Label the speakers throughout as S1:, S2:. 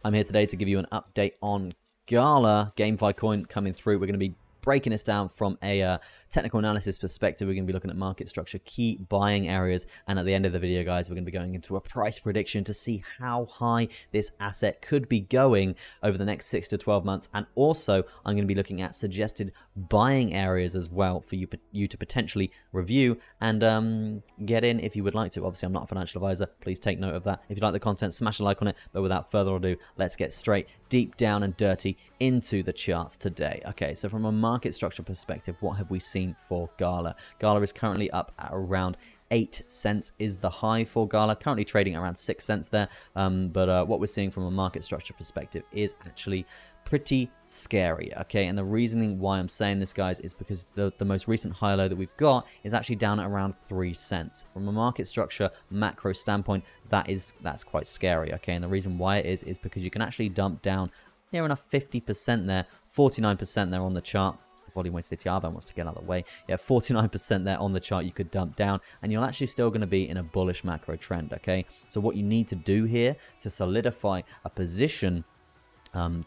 S1: I'm here today to give you an update on Gala, GameFi coin coming through. We're going to be breaking this down from a technical analysis perspective. We're going to be looking at market structure, key buying areas, and at the end of the video, guys, we're going to be going into a price prediction to see how high this asset could be going over the next 6 to 12 months. And also, I'm going to be looking at suggested buying areas as well for you to potentially review and get in if you would like to. Obviously, I'm not a financial advisor. Please take note of that. If you like the content, smash a like on it. But without further ado, let's get straight deep down and dirty into the charts today. Okay, so from a market structure perspective, what have we seen for Gala? Gala is currently up at around 8 cents is the high for Gala, currently trading around 6 cents there. But what we're seeing from a market structure perspective is actually pretty scary, okay? And the reasoning why I'm saying this, guys, is because the most recent high low that we've got is actually down at around 3 cents. From a market structure macro standpoint, that's quite scary, okay? And the reason why it is because you can actually dump down near enough 50% there, 49% there on the chart. Volume weighted ATR band wants to get out of the way. Yeah, 49% there on the chart you could dump down, and you're actually still going to be in a bullish macro trend, okay? So what you need to do here to solidify a position,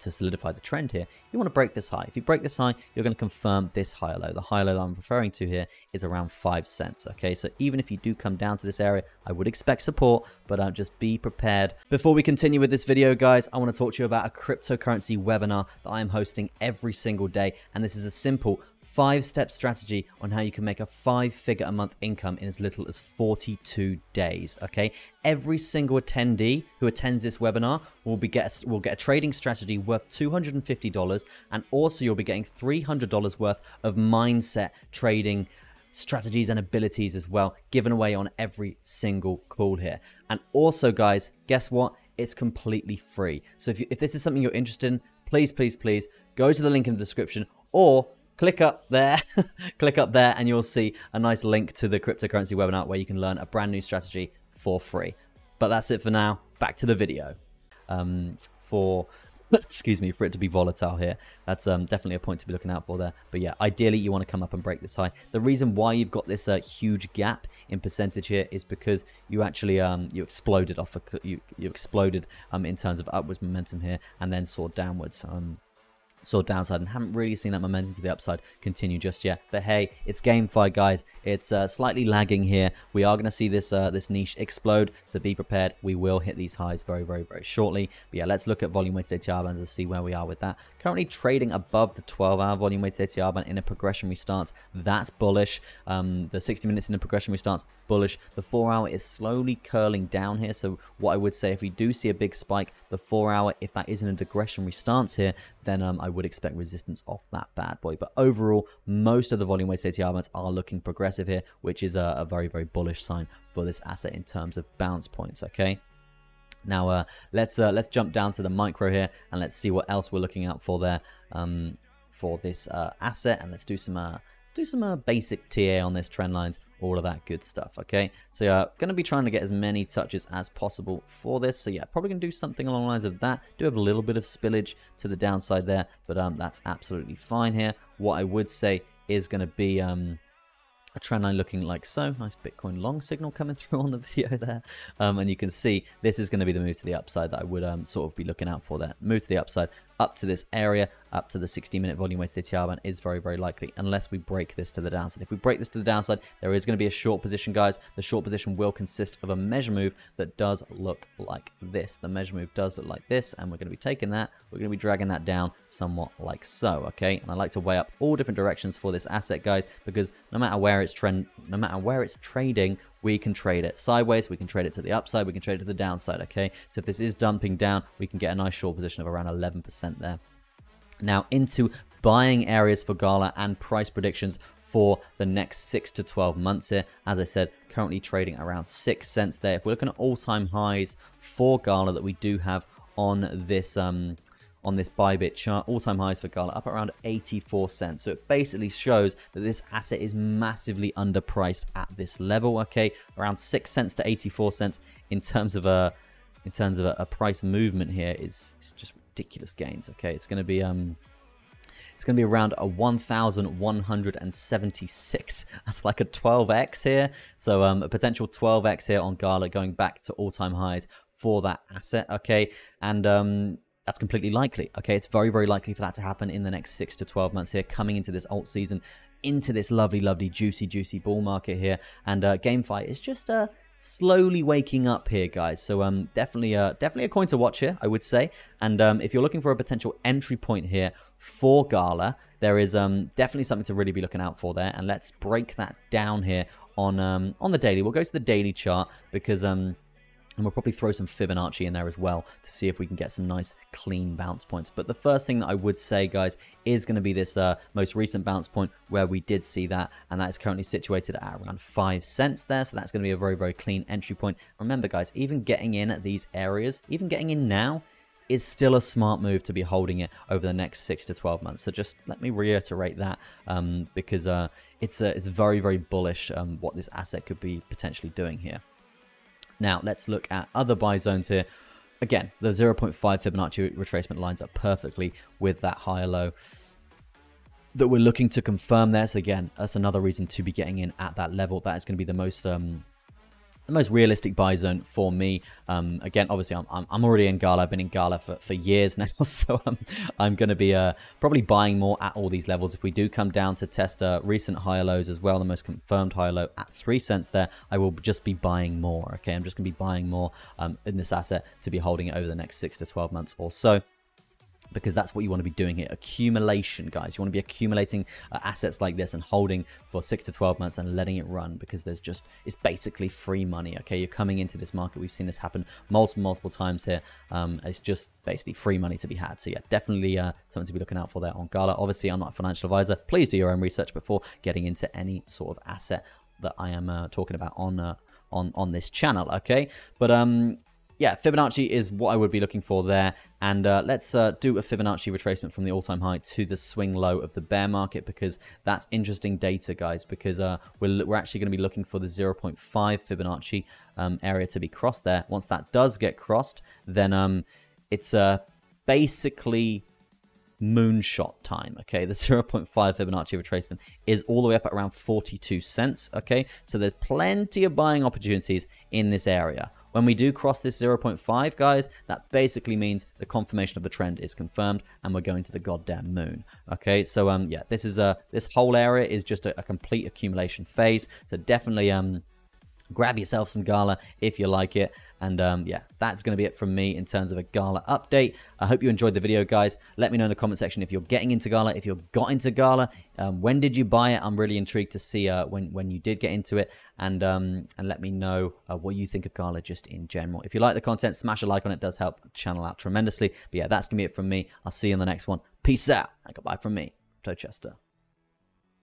S1: to solidify the trend here, you want to break this high. If you break this high, you're going to confirm this higher low. The higher low that I'm referring to here is around 5 cents, okay? So even if you do come down to this area, I would expect support, but just be prepared. Before we continue with this video, guys, I want to talk to you about a cryptocurrency webinar that I am hosting every single day, and this is a simple 5-step strategy on how you can make a 5-figure a month income in as little as 42 days, okay? Every single attendee who attends this webinar will get a trading strategy worth $250, and also you'll be getting $300 worth of mindset trading strategies and abilities as well, given away on every single call here. And also, guys, guess what? It's completely free. So if this is something you're interested in, please go to the link in the description, or click up there, click up there, and you'll see a nice link to the cryptocurrency webinar where you can learn a brand new strategy for free. But that's it for now. Back to the video. Excuse me, for it to be volatile here, that's definitely a point to be looking out for there. But yeah, ideally you want to come up and break this high. The reason why you've got this huge gap in percentage here is because you actually you exploded off you exploded in terms of upwards momentum here, and then saw downwards. Saw downside and haven't really seen that momentum to the upside continue just yet. But hey, it's GameFi, guys. It's slightly lagging here. We are going to see this this niche explode, so be prepared. We will hit these highs very shortly. But yeah, let's look at volume weighted ATR bands to see where we are with that. Currently trading above the 12-hour volume weighted ATR band in a progressionary stance. That's bullish. The 60 minutes in a progressionary stance, bullish. The 4-hour is slowly curling down here. So what I would say, if we do see a big spike, the 4-hour, if that is in a digressionary stance here, then I would expect resistance off that bad boy. But overall, most of the volume weighted ATR bands are looking progressive here, which is a very bullish sign for this asset in terms of bounce points, okay? Now let's jump down to the micro here, and let's see what else we're looking out for there for this asset, and let's do some basic TA on this, trend lines, all of that good stuff, okay? So going to be trying to get as many touches as possible for this. So yeah, probably going to do something along the lines of that. Do have a little bit of spillage to the downside there, but that's absolutely fine here. What I would say is going to be a trend line looking like so. Nice Bitcoin long signal coming through on the video there. And you can see this is going to be the move to the upside that I would sort of be looking out for there. Move to the upside, up to this area, up to the 60-minute volume weighted ATR band is very likely, unless we break this to the downside. If we break this to the downside, there is going to be a short position, guys. The short position will consist of a measure move that does look like this. The measure move does look like this, and we're going to be taking that, we're going to be dragging that down somewhat like so, okay? And I like to weigh up all different directions for this asset, guys, because no matter where it's trading, we can trade it sideways, we can trade it to the upside, we can trade it to the downside, okay? So if this is dumping down, we can get a nice short position of around 11% there. Now into buying areas for Gala and price predictions for the next 6 to 12 months here. As I said, currently trading around 6 cents there. If we're looking at all-time highs for Gala that we do have on this Bybit chart, all-time highs for Gala up around 84 cents. So it basically shows that this asset is massively underpriced at this level, okay? Around 6 cents to 84 cents in terms of a price movement here. It's just ridiculous gains, okay? It's going to be around a 1,176. That's like a 12x here. So a potential 12x here on Gala, going back to all-time highs for that asset, okay? And that's completely likely, okay? It's very, very likely for that to happen in the next 6 to 12 months here, coming into this alt season, into this lovely, lovely, juicy, juicy bull market here. And GameFi is just slowly waking up here, guys. So definitely a coin to watch here, I would say. And if you're looking for a potential entry point here for Gala, there is definitely something to really be looking out for there. And let's break that down here on the daily. We'll go to the daily chart because and we'll probably throw some Fibonacci in there as well to see if we can get some nice clean bounce points. But the first thing that I would say, guys, is going to be this most recent bounce point where we did see that. And that is currently situated at around 5 cents there. So that's going to be a very, very clean entry point. Remember, guys, even getting in at these areas, even getting in now, is still a smart move to be holding it over the next 6 to 12 months. So just let me reiterate that because it's very, very bullish what this asset could be potentially doing here. Now, let's look at other buy zones here. Again, the 0.5 Fibonacci retracement lines up perfectly with that higher low that we're looking to confirm there. So again, that's another reason to be getting in at that level. That is going to be the most realistic buy zone for me. Again, obviously, I'm already in Gala. I've been in Gala for years now, so I'm going to be probably buying more at all these levels. If we do come down to test recent higher lows as well, the most confirmed higher low at 3 cents there, I will just be buying more. Okay, I'm just going to be buying more in this asset to be holding it over the next 6 to 12 months or so, because that's what you want to be doing here. Accumulation, guys. You want to be accumulating assets like this and holding for 6 to 12 months and letting it run, because there's just, it's basically free money, okay? You're coming into this market. We've seen this happen multiple times here. It's just basically free money to be had. So yeah, definitely something to be looking out for there on Gala. Obviously, I'm not a financial advisor. Please do your own research before getting into any sort of asset that I am talking about on this channel, okay? But yeah, Fibonacci is what I would be looking for there. And let's do a Fibonacci retracement from the all-time high to the swing low of the bear market, because that's interesting data, guys, because we're actually going to be looking for the 0.5 Fibonacci area to be crossed there. Once that does get crossed, then it's basically moonshot time, okay? The 0.5 Fibonacci retracement is all the way up at around 42 cents, okay? So there's plenty of buying opportunities in this area. When we do cross this 0.5, guys, that basically means the confirmation of the trend is confirmed and we're going to the goddamn moon. Okay, so yeah, this is this whole area is just a complete accumulation phase. So definitely grab yourself some Gala if you like it. And yeah, that's going to be it from me in terms of a Gala update. I hope you enjoyed the video, guys. Let me know in the comment section if you're getting into Gala, if you got into Gala. When did you buy it? I'm really intrigued to see when you did get into it. And let me know what you think of Gala just in general. If you like the content, smash a like on it. It does help the channel out tremendously. But yeah, that's going to be it from me. I'll see you in the next one. Peace out. And goodbye from me, Tochester.